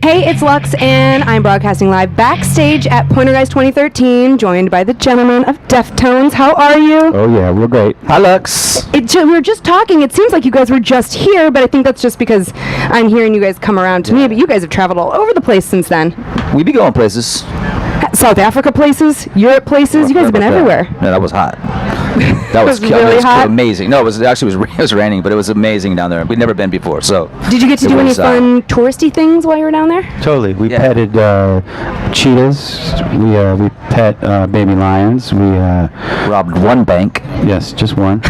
Hey, it's Lux, and I'm broadcasting live backstage at Pointergeist 2013, joined by the gentlemen of Deftones. How are you? Oh, yeah, we're great. Hi, Lux. We were just talking. It seems like you guys were just here, but I think that's just because I'm hearing you guys come around to me, but you guys have traveled all over the place since then. We be going places. South Africa places, Europe places. You guys have been everywhere. Yeah, that was hot. That was really hot? amazing. No, it was raining, but it was amazing down there. We'd never been before, so. Did you get to do any fun touristy things while you were down there? Totally. We petted cheetahs. We pet baby lions. We robbed one bank. Yes, just one.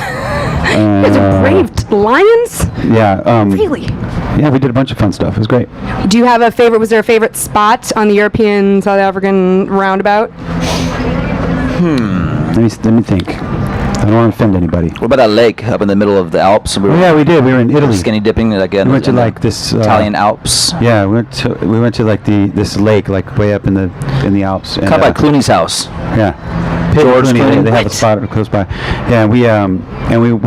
You guys have braved lions? Yeah. Really? Yeah, we did a bunch of fun stuff. It was great. Do you have a favorite? Was there a favorite spot on the European South African roundabout? Let me think. I don't want to offend anybody. What about that lake up in the middle of the Alps? Yeah, we did. We were in Italy. Skinny dipping, like we went to like this Italian Alps. Yeah, we went to like this lake, like way up in the Alps. Cut by Clooney's house. Yeah. George Clooney. They have a spot close by. Yeah, we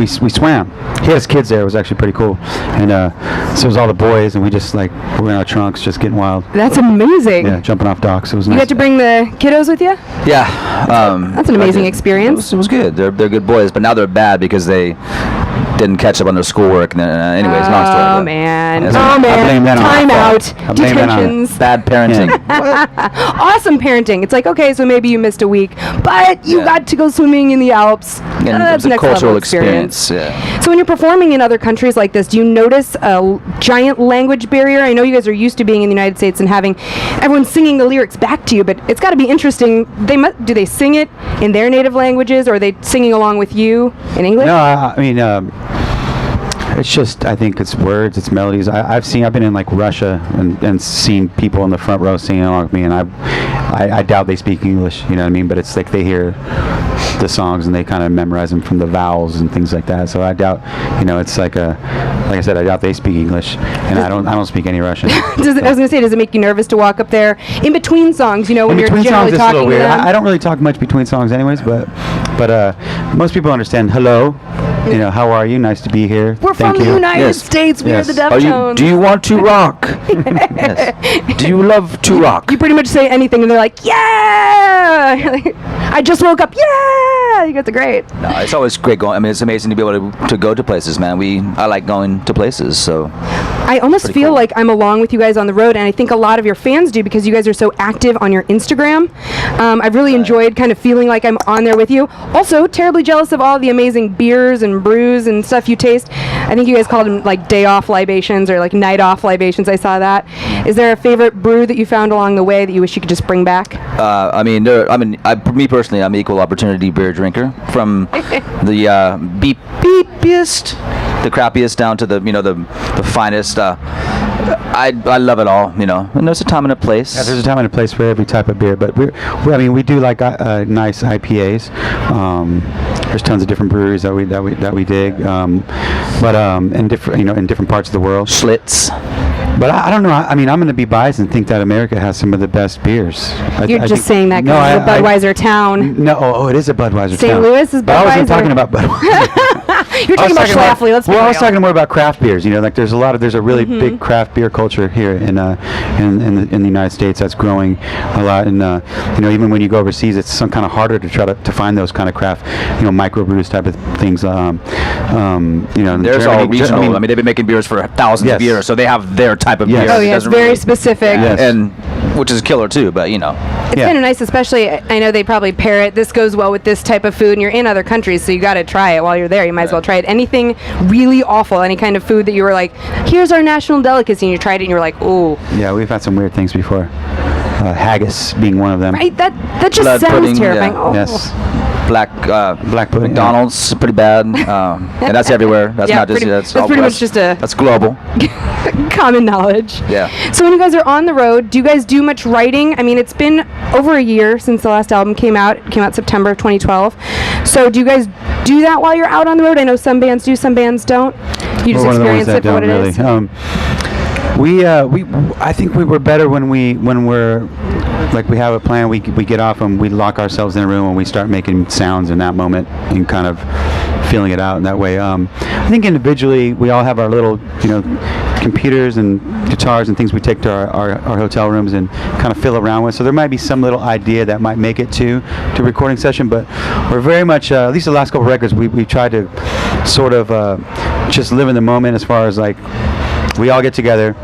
swam. He had his kids there. It was actually pretty cool. And so it was all the boys, and we just like were in our trunks, just getting wild. That's amazing. Yeah, jumping off docks. It was nice. You got to bring the kiddos with you? Yeah. That's an amazing experience. It was good. They're good boys, but now they're bad because they didn't catch up on their schoolwork. Anyways, long story. Oh man. I blame that on Time out. I blame that on Detentions. Bad parenting. Awesome parenting. It's like, okay, so maybe you missed a week, but you got to go swimming in the Alps. And That's it was a next cultural level experience. Yeah. So when you're performing in other countries like this, do you notice a giant language barrier? I know you guys are used to being in the United States and having everyone singing the lyrics back to you, but it's got to be interesting. Do they sing it in their native languages, or are they singing along with you in English? No, I mean, it's just, I think it's words, it's melodies. I've been in like Russia and seen people in the front row singing along with me, and I doubt they speak English, you know what I mean? But it's like they hear the songs and they kind of memorize them from the vowels and things like that. So I doubt, it's like I said, I doubt they speak English, and I don't speak any Russian. I was gonna say, does it make you nervous to walk up there in between songs? When in you're between generally songs, talking it's a little weird. to them? I don't really talk much between songs, anyways. But most people understand. Hello, how are you? Nice to be here. We're Thank from you. the United Yes. States. We are Yes. the Deftones. Do you want to rock? Yes. Do you love to rock? You pretty much say anything, and they're like, "Yeah!" I just woke up. Yeah, you guys are great. No, it's always great going. I mean, it's amazing to be able to go to places, man. I like going to places, so. I almost Pretty feel cool. like I'm along with you guys on the road, and I think a lot of your fans do because you guys are so active on your Instagram. I've really enjoyed kind of feeling like I'm on there with you. Also, terribly jealous of all the amazing beers and brews and stuff you taste. I think you guys called them like day off libations or like night off libations. I saw that. Is there a favorite brew that you found along the way that you wish you could just bring back? Me personally, I'm an equal opportunity beer drinker, from the beepiest, the crappiest, down to the finest. I love it all, and there's a time and a place. Yeah, there's a time and a place for every type of beer, but we do like nice IPAs. There's tons of different breweries that we dig, but in different parts of the world. Schlitz. But I don't know. I mean, I'm going to be biased and think that America has some of the best beers. You're just saying that because it's a Budweiser town. No, it is a Budweiser town. St. Louis is Budweiser. But I wasn't talking about Budweiser. You're talking about Schlafly. Let's be real. I was talking more about craft beers. Like there's a really big craft beer culture here in the United States that's growing a lot. And even when you go overseas, it's some kind of harder to try to find those kind of craft, microbrews type of things. There's Germany, all regional. They've been making beers for thousands of years, so they have their type of beer. Oh yeah, it's very specific. Yes. And which is killer too, but It's kind of nice, especially, I know they probably pair it, this goes well with this type of food, and you're in other countries, so you got to try it while you're there. You might as well try it. Anything really awful, any kind of food that you were like, here's our national delicacy, and you tried it, and you were like, ooh. Yeah, we've had some weird things before. Haggis being one of them. Right? That just Blood sounds pudding, terrifying. yeah. Oh. Yes. Black pudding. McDonald's, pretty bad. And that's everywhere. That's Yeah, not just. that's all pretty west. much just a That's global. common knowledge. Yeah. So when you guys are on the road, do you guys do much writing? I mean, it's been over a year since the last album came out. It came out September of 2012. So do you guys do that while you're out on the road? I know some bands do, some bands don't. You just experience it for what it is. I think we were better when we're like we have a plan. We get off and we lock ourselves in a room and we start making sounds in that moment and kind of feeling it out in that way. I think individually we all have our little computers and guitars and things we take to our hotel rooms and kind of fill around with. So there might be some little idea that might make it to recording session, but we're very much, at least the last couple records, we tried to sort of just live in the moment, as far as like we all get together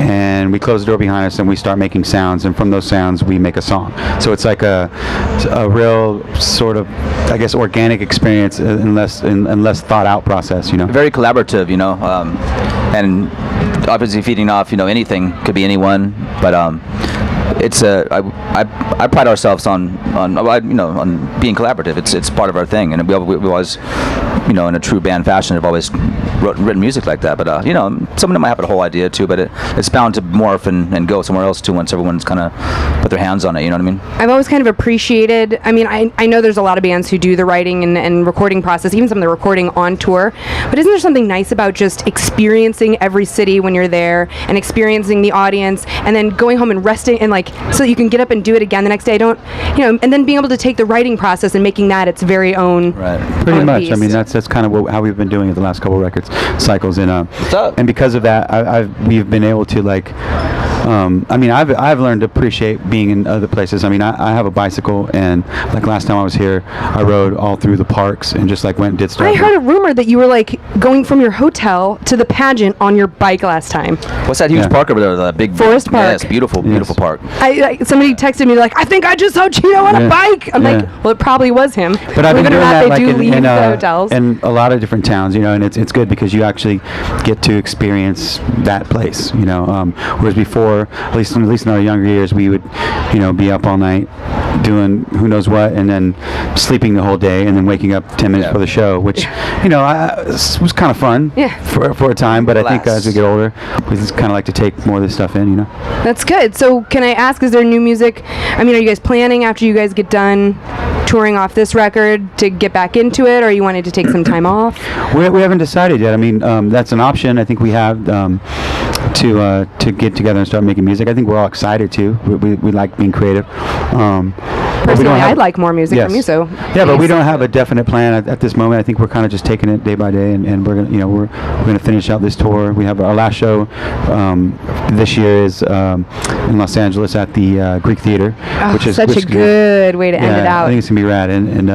and we close the door behind us and we start making sounds, and from those sounds we make a song. So it's like a real sort of, I guess, organic experience and less thought out process, you know. Very collaborative, you know, and obviously feeding off, you know, anything, could be anyone, but it's I pride ourselves on you know, on being collaborative. It's part of our thing, and we always, you know, in a true band fashion, have always written music like that. But you know, some of them might have a whole idea too, but it's bound to morph and go somewhere else too once everyone's kind of put their hands on it. You know what I mean? I've always kind of appreciated, I mean, I know there's a lot of bands who do the writing and recording process, even some of the recording on tour, but isn't there something nice about just experiencing every city when you're there and experiencing the audience and then going home and resting and like, so that you can get up and do it again the next day? You know, and then being able to take the writing process and making that its very own. Right. Pretty much. Piece. I mean, that's kind of how we've been doing it the last couple of records cycles, and What's up? and because of that, we've been able to like. I mean, I've learned to appreciate being in other places. I mean, I have a bicycle, and like last time I was here, I rode all through the parks and just like went and did stuff. I heard a rumor that you were like going from your hotel to the pageant on your bike last time. What's that huge Yeah. park over there? The big Forest Park. Yes, beautiful Yes. park. Somebody texted me like, I think I just saw Chino on a Yeah. bike. I'm like, Yeah. well, it probably was him. But I've been Believe it or doing not, that they like do leave the hotels. in a lot of different towns, you know, and it's good because you actually get to experience that place, you know. Whereas before, at least in our younger years, we would, you know, be up all night doing who knows what, and then sleeping the whole day, and then waking up 10 minutes Yeah. for the show, which, you know, was kind of fun Yeah. for a time. But I think Relax. as we get older, we just kind of like to take more of this stuff in, you know. That's good. So can I ask, is there new music? I mean, are you guys planning after you guys get done touring off this record to get back into it, or you wanted to take some time off? We haven't decided yet. I mean, that's an option. I think we have to get together and start making music. I think we're all excited to. We like being creative. But we Personally, don't have- I'd like more music Yes. from you. So Yeah, but we don't have a definite plan at this moment. I think we're kind of just taking it day by day, and we're gonna, you know, we're gonna finish out this tour. We have our last show this year is in Los Angeles at the Greek Theater, which is such a good way to end it I out. think it's gonna be rad, and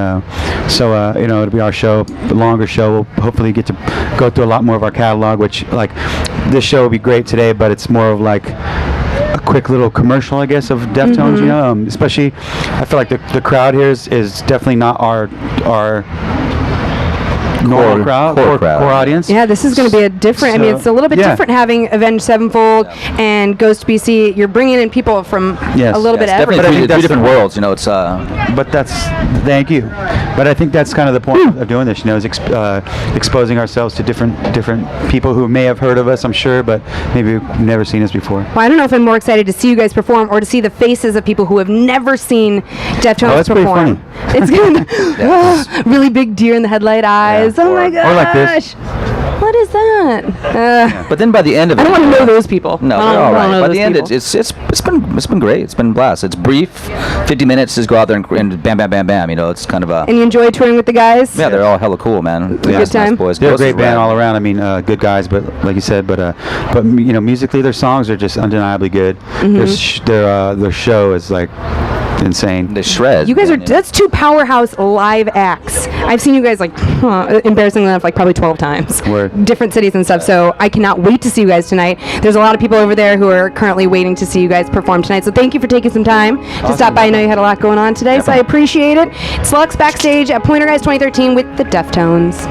so you know, it'll be our show, a longer show. We'll hopefully get to go through a lot more of our catalog, which like this show will be great today, but it's more of like a quick little commercial, I guess, of Deftones. You know, especially I feel like the crowd here is definitely not our normal crowd, core audience. Yeah, this is going to be a different. I mean, So, it's a little bit yeah. different having Avenged Sevenfold and Ghost BC. You're bringing in people from Yes. a little bit Definitely everywhere. I think three that's different the- worlds. You know, it's But thank you. But I think that's kind of the point of doing this, you know, is exposing ourselves to different people who may have heard of us, I'm sure, but maybe have never seen us before. Well, I don't know if I'm more excited to see you guys perform or to see the faces of people who have never seen Deftones that's pretty perform. It's going to really big deer in the headlight eyes. Yeah. Oh my gosh. Or like this. What is that? But then by the end of it, I don't want to know those people. No, I don't- they're all I don't right. know By those the end, people. it's been great. It's been a blast. It's brief, 50 minutes. Just go out there and bam, bam, bam, bam. You know, it's kind of a. And you enjoy touring with the guys? Yeah, they're all hella cool, man. Good Nice time. boys. They're a Ghost is great band rad. all around. I mean, good guys, but like you said, but you know, musically their songs are just undeniably good. Their show is like insane. They shred. You guys are, man, that's two powerhouse live acts. I've seen you guys like, embarrassingly enough, like probably 12 times. Word. Different cities and stuff, so I cannot wait to see you guys tonight. There's a lot of people over there who are currently waiting to see you guys perform tonight, so thank you for taking some time to stop by. I know you had a lot going on today, so I appreciate it. It's Lux backstage at Pointergeist 2013 with the Deftones.